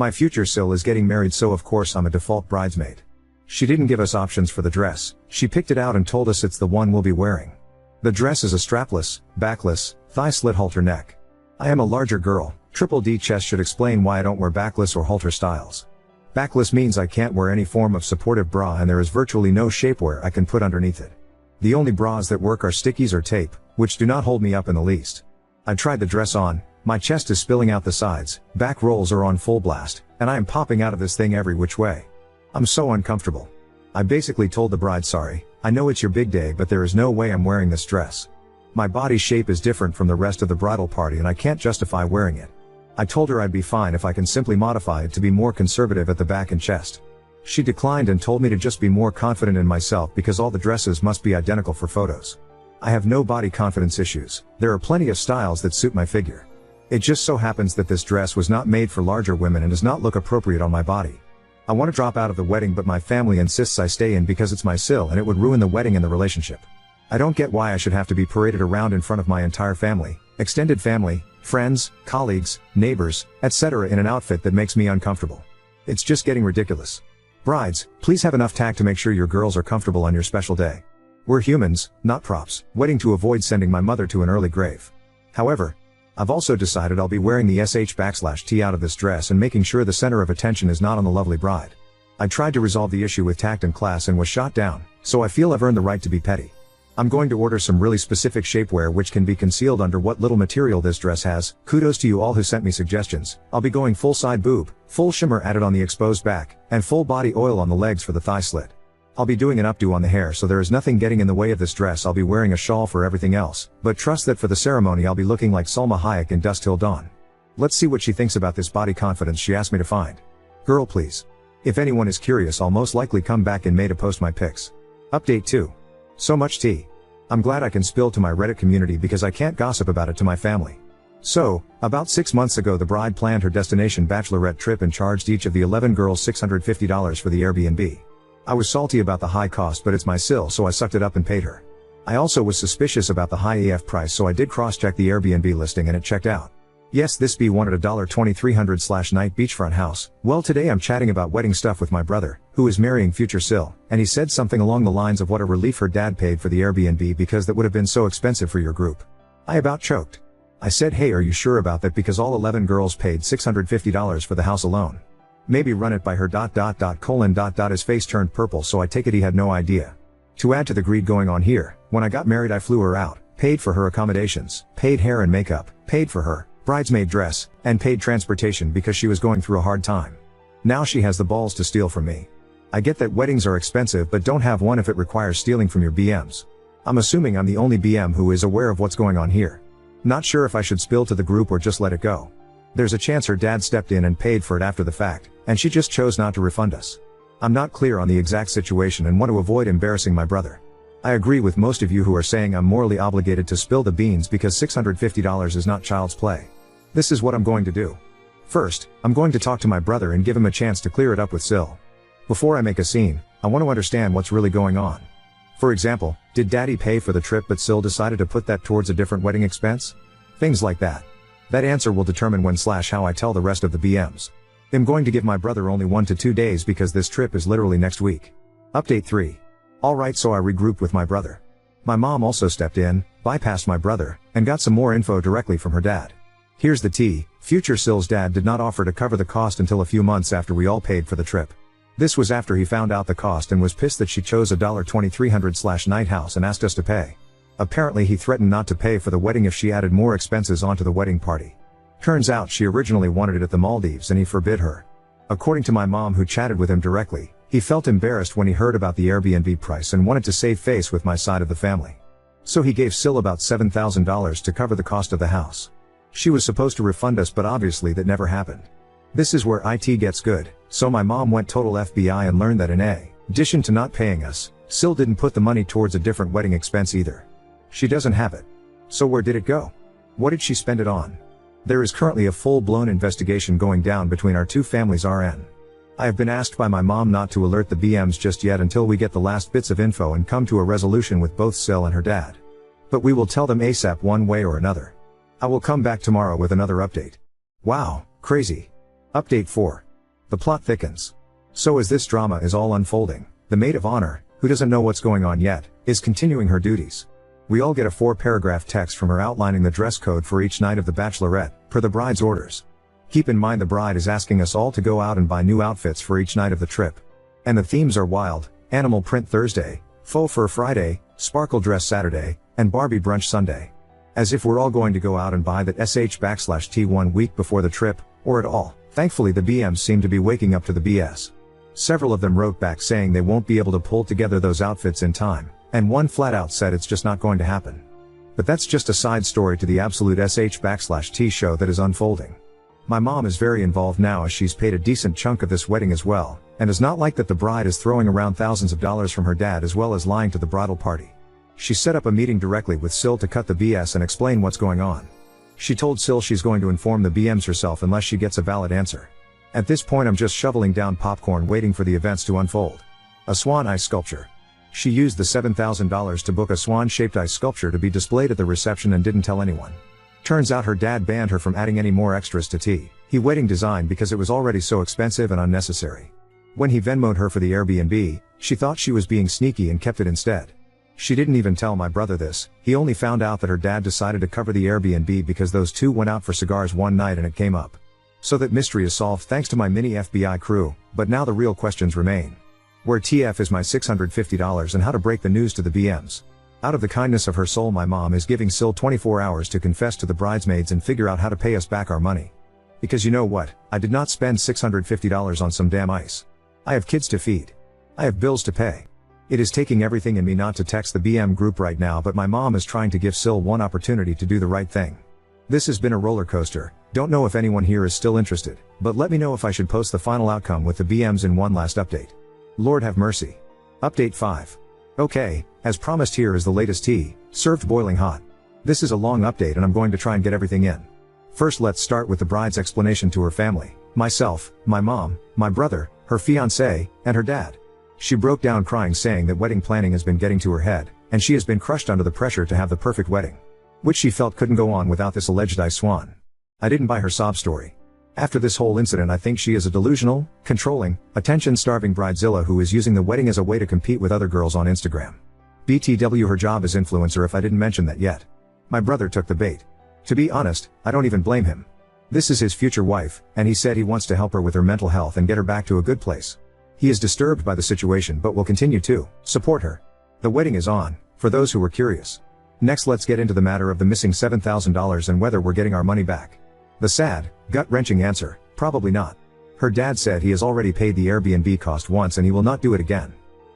My future Sil is getting married, so of course I'm a default bridesmaid. She didn't give us options for the dress, she picked it out and told us it's the one we'll be wearing. The dress is a strapless, backless, thigh-slit halter neck. I am a larger girl, triple D chest should explain why I don't wear backless or halter styles. Backless means I can't wear any form of supportive bra and there is virtually no shapewear I can put underneath it. The only bras that work are stickies or tape, which do not hold me up in the least. I tried the dress on, my chest is spilling out the sides, back rolls are on full blast, and I am popping out of this thing every which way. I'm so uncomfortable. I basically told the bride, sorry, I know it's your big day but there is no way I'm wearing this dress. My body shape is different from the rest of the bridal party and I can't justify wearing it. I told her I'd be fine if I can simply modify it to be more conservative at the back and chest. She declined and told me to just be more confident in myself because all the dresses must be identical for photos. I have no body confidence issues, there are plenty of styles that suit my figure. It just so happens that this dress was not made for larger women and does not look appropriate on my body. I want to drop out of the wedding but my family insists I stay in because it's my Sil and it would ruin the wedding and the relationship. I don't get why I should have to be paraded around in front of my entire family, extended family, friends, colleagues, neighbors, etc. in an outfit that makes me uncomfortable. It's just getting ridiculous. Brides, please have enough tact to make sure your girls are comfortable on your special day. We're humans, not props, waiting to avoid sending my mother to an early grave. However, I've also decided I'll be wearing the sh/T out of this dress and making sure the center of attention is not on the lovely bride. I tried to resolve the issue with tact and class and was shot down, so I feel I've earned the right to be petty. I'm going to order some really specific shapewear which can be concealed under what little material this dress has. Kudos to you all who sent me suggestions. I'll be going full side boob, full shimmer added on the exposed back, and full body oil on the legs for the thigh slit. I'll be doing an updo on the hair so there is nothing getting in the way of this dress. I'll be wearing a shawl for everything else, but trust that for the ceremony I'll be looking like Salma Hayek in Dusk Till Dawn. Let's see what she thinks about this body confidence she asked me to find. Girl please. If anyone is curious I'll most likely come back in May to post my pics. Update 2. So much tea. I'm glad I can spill to my Reddit community because I can't gossip about it to my family. So, about 6 months ago the bride planned her destination bachelorette trip and charged each of the 11 girls $650 for the Airbnb. I was salty about the high cost but it's my Sil so I sucked it up and paid her. I also was suspicious about the high AF price so I did cross-check the Airbnb listing and it checked out. Yes, this B wanted a $2300/night beachfront house. Well, today I'm chatting about wedding stuff with my brother, who is marrying future Sil, and he said something along the lines of what a relief her dad paid for the Airbnb because that would have been so expensive for your group. I about choked. I said, hey, are you sure about that because all 11 girls paid $650 for the house alone. Maybe run it by her ... His face turned purple so I take it he had no idea. To add to the greed going on here, when I got married I flew her out, paid for her accommodations, paid hair and makeup, paid for her bridesmaid dress, and paid transportation because she was going through a hard time. Now she has the balls to steal from me. I get that weddings are expensive but don't have one if it requires stealing from your BMs. I'm assuming I'm the only BM who is aware of what's going on here. Not sure if I should spill to the group or just let it go. There's a chance her dad stepped in and paid for it after the fact, and she just chose not to refund us. I'm not clear on the exact situation and want to avoid embarrassing my brother. I agree with most of you who are saying I'm morally obligated to spill the beans because $650 is not child's play. This is what I'm going to do. First, I'm going to talk to my brother and give him a chance to clear it up with Sil. Before I make a scene, I want to understand what's really going on. For example, did daddy pay for the trip but Sil decided to put that towards a different wedding expense? Things like that. That answer will determine when/how I tell the rest of the BMs. I'm going to give my brother only 1 to 2 days because this trip is literally next week. Update 3. Alright, so I regrouped with my brother. My mom also stepped in, bypassed my brother, and got some more info directly from her dad. Here's the tea, future Sil's dad did not offer to cover the cost until a few months after we all paid for the trip. This was after he found out the cost and was pissed that she chose a $2300/night house and asked us to pay. Apparently he threatened not to pay for the wedding if she added more expenses onto the wedding party. Turns out she originally wanted it at the Maldives and he forbid her. According to my mom who chatted with him directly, he felt embarrassed when he heard about the Airbnb price and wanted to save face with my side of the family. So he gave Sil about $7,000 to cover the cost of the house. She was supposed to refund us but obviously that never happened. This is where IT gets good, so my mom went total FBI and learned that in addition to not paying us, Sil didn't put the money towards a different wedding expense either. She doesn't have it. So where did it go? What did she spend it on? There is currently a full-blown investigation going down between our two families RN. I have been asked by my mom not to alert the BMs just yet until we get the last bits of info and come to a resolution with both Sil and her dad. But we will tell them ASAP one way or another. I will come back tomorrow with another update. Wow, crazy. Update 4. The plot thickens. So as this drama is all unfolding, the maid of honor, who doesn't know what's going on yet, is continuing her duties. We all get a 4-paragraph text from her outlining the dress code for each night of the bachelorette, per the bride's orders. Keep in mind the bride is asking us all to go out and buy new outfits for each night of the trip. And the themes are wild: animal print Thursday, faux fur Friday, sparkle dress Saturday, and Barbie brunch Sunday. As if we're all going to go out and buy that sh/t 1 week before the trip, or at all. Thankfully the BMs seem to be waking up to the BS. Several of them wrote back saying they won't be able to pull together those outfits in time, and one flat out said it's just not going to happen. But that's just a side story to the absolute sh/t show that is unfolding. My mom is very involved now as she's paid a decent chunk of this wedding as well, and it's not like that the bride is throwing around thousands of dollars from her dad as well as lying to the bridal party. She set up a meeting directly with Sil to cut the BS and explain what's going on. She told Sil she's going to inform the BMs herself unless she gets a valid answer. At this point I'm just shoveling down popcorn waiting for the events to unfold. A swan ice sculpture. She used the $7,000 to book a swan-shaped ice sculpture to be displayed at the reception and didn't tell anyone. Turns out her dad banned her from adding any more extras to the wedding design because it was already so expensive and unnecessary. When he Venmo'd her for the Airbnb, she thought she was being sneaky and kept it instead. She didn't even tell my brother this. He only found out that her dad decided to cover the Airbnb because those two went out for cigars one night and it came up. So that mystery is solved thanks to my mini FBI crew, but now the real questions remain. Where TF is my $650 and how to break the news to the BMs? Out of the kindness of her soul my mom is giving Sil 24 hours to confess to the bridesmaids and figure out how to pay us back our money. Because you know what, I did not spend $650 on some damn ice. I have kids to feed. I have bills to pay. It is taking everything in me not to text the BM group right now, but my mom is trying to give Sil one opportunity to do the right thing. This has been a roller coaster. Don't know if anyone here is still interested, but let me know if I should post the final outcome with the BMs in one last update. Lord have mercy. Update 5. Okay, as promised, here is the latest tea, served boiling hot. This is a long update and I'm going to try and get everything in. First let's start with the bride's explanation to her family, myself, my mom, my brother, her fiancé, and her dad. She broke down crying saying that wedding planning has been getting to her head, and she has been crushed under the pressure to have the perfect wedding. Which she felt couldn't go on without this alleged ice swan. I didn't buy her sob story. After this whole incident I think she is a delusional, controlling, attention-starving bridezilla who is using the wedding as a way to compete with other girls on Instagram. BTW, her job is influencer, if I didn't mention that yet. My brother took the bait. To be honest, I don't even blame him. This is his future wife, and he said he wants to help her with her mental health and get her back to a good place. He is disturbed by the situation but will continue to support her. The wedding is on, for those who were curious. Next let's get into the matter of the missing $7,000 and whether we're getting our money back. The sad, gut-wrenching answer, probably not. Her dad said he has already paid the Airbnb cost once and he will not do it again.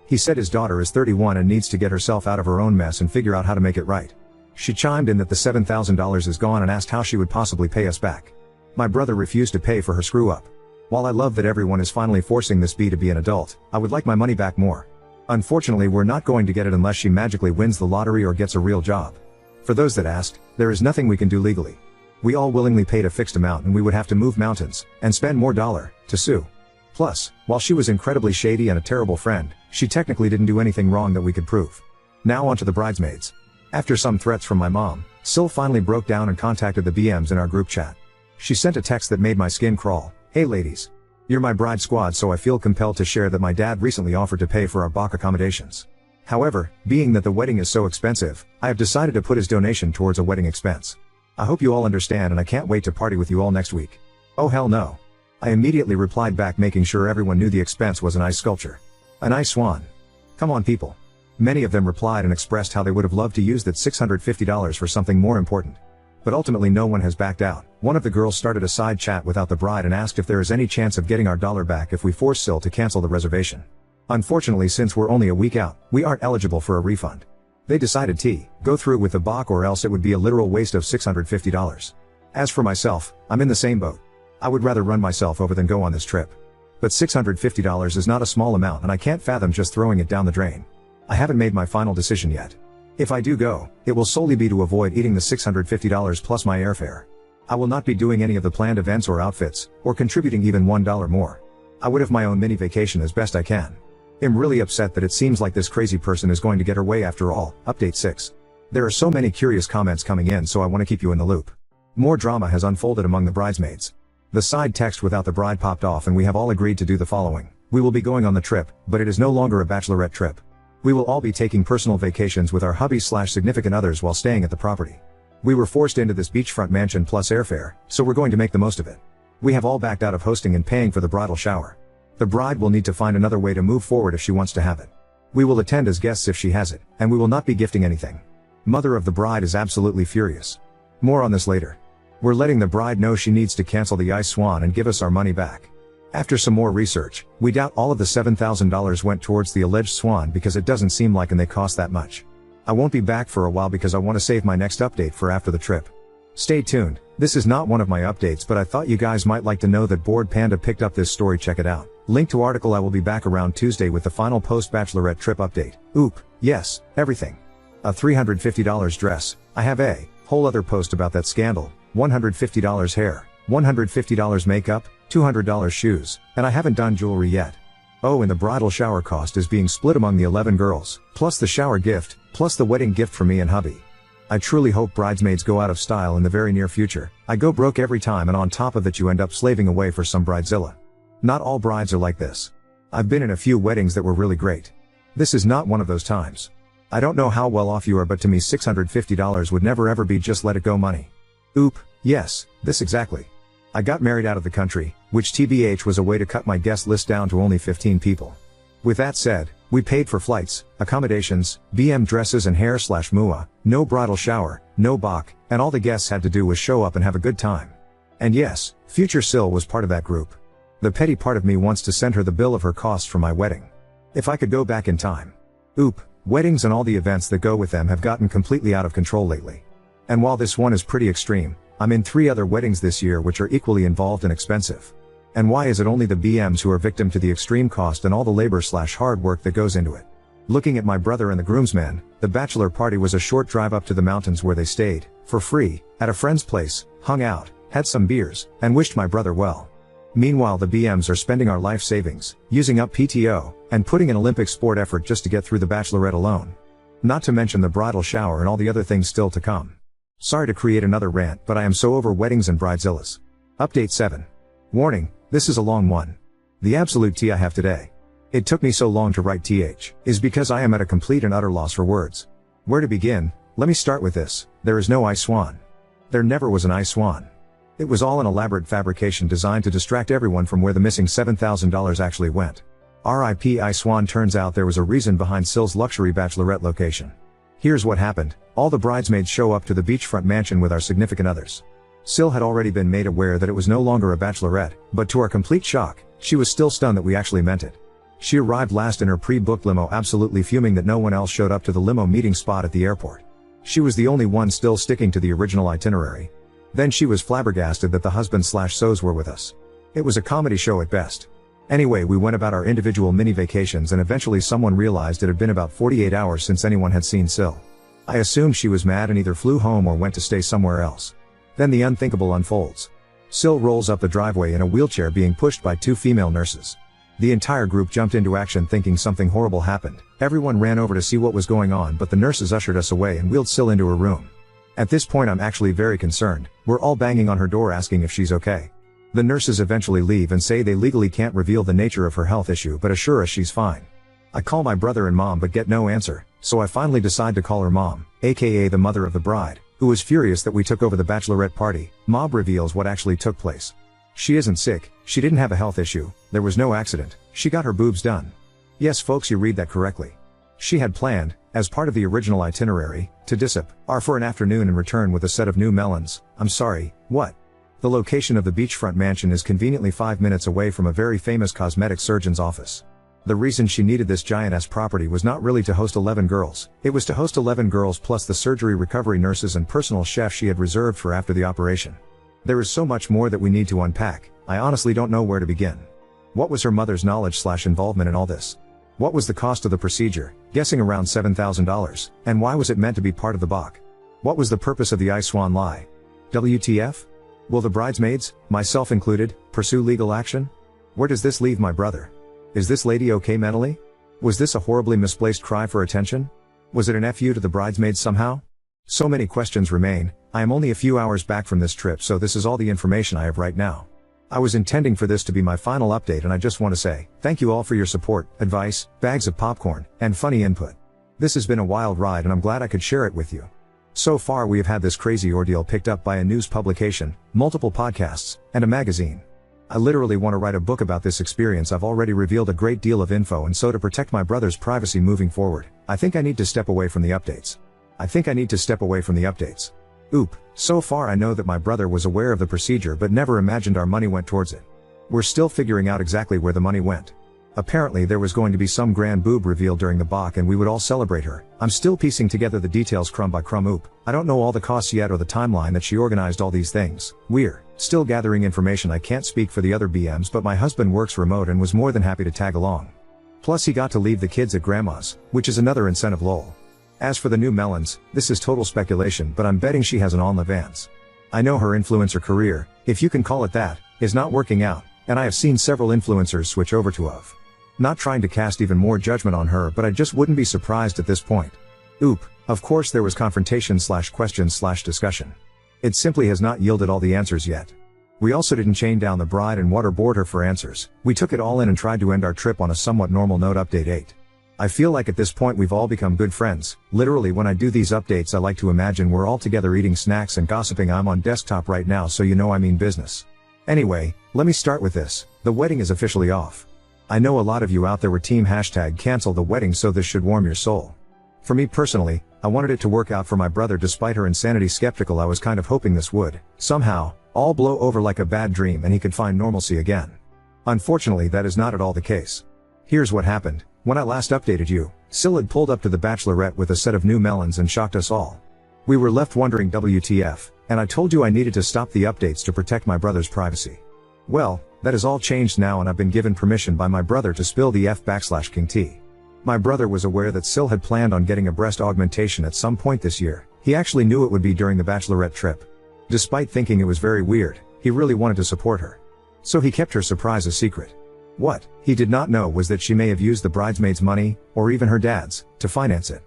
He said his daughter is 31 and needs to get herself out of her own mess and figure out how to make it right. She chimed in that the $7,000 is gone and asked how she would possibly pay us back. My brother refused to pay for her screw-up. While I love that everyone is finally forcing this B to be an adult, I would like my money back more. Unfortunately, we're not going to get it unless she magically wins the lottery or gets a real job. For those that asked, there is nothing we can do legally. We all willingly paid a fixed amount and we would have to move mountains, and spend more dollar, to sue. Plus, while she was incredibly shady and a terrible friend, she technically didn't do anything wrong that we could prove. Now onto the bridesmaids. After some threats from my mom, Sil finally broke down and contacted the BMs in our group chat. She sent a text that made my skin crawl. Hey ladies. You're my bride squad, so I feel compelled to share that my dad recently offered to pay for our Bach accommodations. However, being that the wedding is so expensive, I have decided to put his donation towards a wedding expense. I hope you all understand and I can't wait to party with you all next week. Oh hell no. I immediately replied back making sure everyone knew the expense was an ice sculpture. An ice swan. Come on people. Many of them replied and expressed how they would have loved to use that $650 for something more important. But ultimately no one has backed out. One of the girls started a side chat without the bride and asked if there is any chance of getting our dollar back if we force Sil to cancel the reservation. Unfortunately, since we're only a week out, we aren't eligible for a refund. They decided to go through with the Bach or else it would be a literal waste of $650. As for myself, I'm in the same boat. I would rather run myself over than go on this trip. But $650 is not a small amount and I can't fathom just throwing it down the drain. I haven't made my final decision yet. If I do go, it will solely be to avoid eating the $650 plus my airfare. I will not be doing any of the planned events or outfits, or contributing even $1 more. I would have my own mini vacation as best I can. I'm really upset that it seems like this crazy person is going to get her way after all. Update 6. There are so many curious comments coming in, so I want to keep you in the loop. More drama has unfolded among the bridesmaids. The side text without the bride popped off and we have all agreed to do the following. We will be going on the trip, but it is no longer a bachelorette trip. We will all be taking personal vacations with our hubbies/significant others while staying at the property. We were forced into this beachfront mansion plus airfare, so we're going to make the most of it. We have all backed out of hosting and paying for the bridal shower. The bride will need to find another way to move forward if she wants to have it. We will attend as guests if she has it, and we will not be gifting anything. Mother of the bride is absolutely furious. More on this later. We're letting the bride know she needs to cancel the Ice Swan and give us our money back. After some more research, we doubt all of the $7,000 went towards the alleged swan because it doesn't seem like they cost that much. I won't be back for a while because I want to save my next update for after the trip. Stay tuned. This is not one of my updates, but I thought you guys might like to know that Bored Panda picked up this story. Check it out. Link to article. I will be back around Tuesday with the final post-bachelorette trip update. Oop, yes, everything. A $350 dress. I have a whole other post about that scandal. $150 hair. $150 makeup. $200 shoes. And I haven't done jewelry yet. Oh, and the bridal shower cost is being split among the 11 girls, plus the shower gift, plus the wedding gift for me and hubby. I truly hope bridesmaids go out of style in the very near future. I go broke every time, and on top of that you end up slaving away for some bridezilla. Not all brides are like this. I've been in a few weddings that were really great. This is not one of those times. I don't know how well off you are, but to me $650 would never ever be just let it go money. Oop, yes, this exactly. I got married out of the country, which TBH was a way to cut my guest list down to only 15 people. With that said, we paid for flights, accommodations, BM dresses and hair/mua, no bridal shower, no bach, and all the guests had to do was show up and have a good time. And yes, future Sil was part of that group. The petty part of me wants to send her the bill of her costs for my wedding. If I could go back in time. Oop, weddings and all the events that go with them have gotten completely out of control lately. And while this one is pretty extreme, I'm in 3 other weddings this year which are equally involved and expensive. And why is it only the BMs who are victim to the extreme cost and all the labor/hard work that goes into it? Looking at my brother and the groomsmen, the bachelor party was a short drive up to the mountains where they stayed, for free, at a friend's place, hung out, had some beers, and wished my brother well. Meanwhile the BMs are spending our life savings, using up PTO, and putting in Olympic sport effort just to get through the bachelorette alone. Not to mention the bridal shower and all the other things still to come. Sorry to create another rant, but I am so over weddings and bridezillas. Update 7. Warning, this is a long one. The absolute tea I have today. It took me so long to write TH, is because I am at a complete and utter loss for words. Where to begin? Let me start with this. There is no Ice Swan. There never was an Ice Swan. It was all an elaborate fabrication designed to distract everyone from where the missing $7,000 actually went. RIP Ice Swan. Turns out there was a reason behind Sil's luxury bachelorette location. Here's what happened. All the bridesmaids show up to the beachfront mansion with our significant others. Sil had already been made aware that it was no longer a bachelorette, but to our complete shock, she was still stunned that we actually meant it. She arrived last in her pre-booked limo, absolutely fuming that no one else showed up to the limo meeting spot at the airport. She was the only one still sticking to the original itinerary. Then she was flabbergasted that the husband/sos were with us. It was a comedy show at best. Anyway, we went about our individual mini vacations and eventually someone realized it had been about 48 hours since anyone had seen Sil. I assumed she was mad and either flew home or went to stay somewhere else. Then the unthinkable unfolds. Sil rolls up the driveway in a wheelchair being pushed by 2 female nurses. The entire group jumped into action thinking something horrible happened. Everyone ran over to see what was going on, but the nurses ushered us away and wheeled Sil into her room. At this point I'm actually very concerned. We're all banging on her door asking if she's okay. The nurses eventually leave and say they legally can't reveal the nature of her health issue but assure us she's fine. I call my brother and mom but get no answer, so I finally decide to call her mom, aka the mother of the bride, who was furious that we took over the bachelorette party. Mom reveals what actually took place. She isn't sick, she didn't have a health issue, there was no accident, she got her boobs done. Yes folks, you read that correctly. She had planned, as part of the original itinerary, to disappear for an afternoon and return with a set of new melons. I'm sorry, what? The location of the beachfront mansion is conveniently 5 minutes away from a very famous cosmetic surgeon's office. The reason she needed this giant-ass property was not really to host 11 girls, it was to host 11 girls plus the surgery recovery nurses and personal chef she had reserved for after the operation. There is so much more that we need to unpack, I honestly don't know where to begin. What was her mother's knowledge/involvement in all this? What was the cost of the procedure, guessing around $7,000, and why was it meant to be part of the BOC? What was the purpose of the Ice Swan lie? WTF? Will the bridesmaids, myself included, pursue legal action? Where does this leave my brother? Is this lady okay mentally? Was this a horribly misplaced cry for attention? Was it an FU to the bridesmaids somehow? So many questions remain. I am only a few hours back from this trip, so this is all the information I have right now. I was intending for this to be my final update, and I just want to say, thank you all for your support, advice, bags of popcorn, and funny input. This has been a wild ride and I'm glad I could share it with you. So far we have had this crazy ordeal picked up by a news publication, multiple podcasts, and a magazine. I literally want to write a book about this experience. I've already revealed a great deal of info, and so to protect my brother's privacy moving forward, I think I need to step away from the updates. Oop, so far I know that my brother was aware of the procedure but never imagined our money went towards it. We're still figuring out exactly where the money went. Apparently there was going to be some grand boob reveal during the BOC and we would all celebrate her. I'm still piecing together the details crumb by crumb. Oop, I don't know all the costs yet or the timeline that she organized all these things. We're still gathering information. I can't speak for the other BMs, but my husband works remote and was more than happy to tag along. Plus he got to leave the kids at grandma's, which is another incentive. Lol. As for the new Melons, this is total speculation, but I'm betting she has an OnlyFans. I know her influencer career, if you can call it that, is not working out, and I have seen several influencers switch over to OF. Not trying to cast even more judgment on her, but I just wouldn't be surprised at this point. Oop, of course there was confrontation/question/discussion. It simply has not yielded all the answers yet. We also didn't chain down the bride and waterboard her for answers. We took it all in and tried to end our trip on a somewhat normal note. Update 8. I feel like at this point we've all become good friends. Literally when I do these updates I like to imagine we're all together eating snacks and gossiping. I'm on desktop right now, so you know I mean business. Anyway, let me start with this. The wedding is officially off. I know a lot of you out there were team #cancel the wedding, so this should warm your soul. For me personally, I wanted it to work out for my brother despite her insanity. Skeptical, I was kind of hoping this would, somehow, all blow over like a bad dream and he could find normalcy again. Unfortunately that is not at all the case. Here's what happened. When I last updated you, Sil had pulled up to the bachelorette with a set of new melons and shocked us all. We were left wondering WTF, and I told you I needed to stop the updates to protect my brother's privacy. Well, that has all changed now and I've been given permission by my brother to spill the F/King T. My brother was aware that Sil had planned on getting a breast augmentation at some point this year. He actually knew it would be during the bachelorette trip. Despite thinking it was very weird, he really wanted to support her. So he kept her surprise a secret. What he did not know was that she may have used the bridesmaids' money, or even her dad's, to finance it.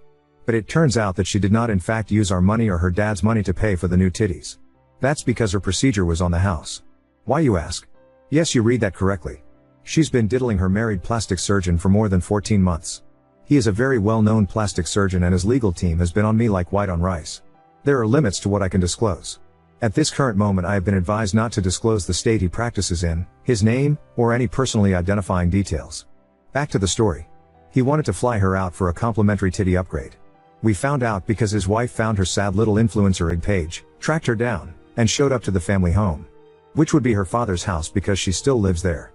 But it turns out that she did not in fact use our money or her dad's money to pay for the new titties. That's because her procedure was on the house. Why, you ask? Yes, you read that correctly. She's been diddling her married plastic surgeon for more than 14 months. He is a very well-known plastic surgeon and his legal team has been on me like white on rice. There are limits to what I can disclose. At this current moment I have been advised not to disclose the state he practices in, his name, or any personally identifying details. Back to the story. He wanted to fly her out for a complimentary titty upgrade. We found out because his wife found her sad little influencer egg page, tracked her down, and showed up to the family home. Which would be her father's house because she still lives there.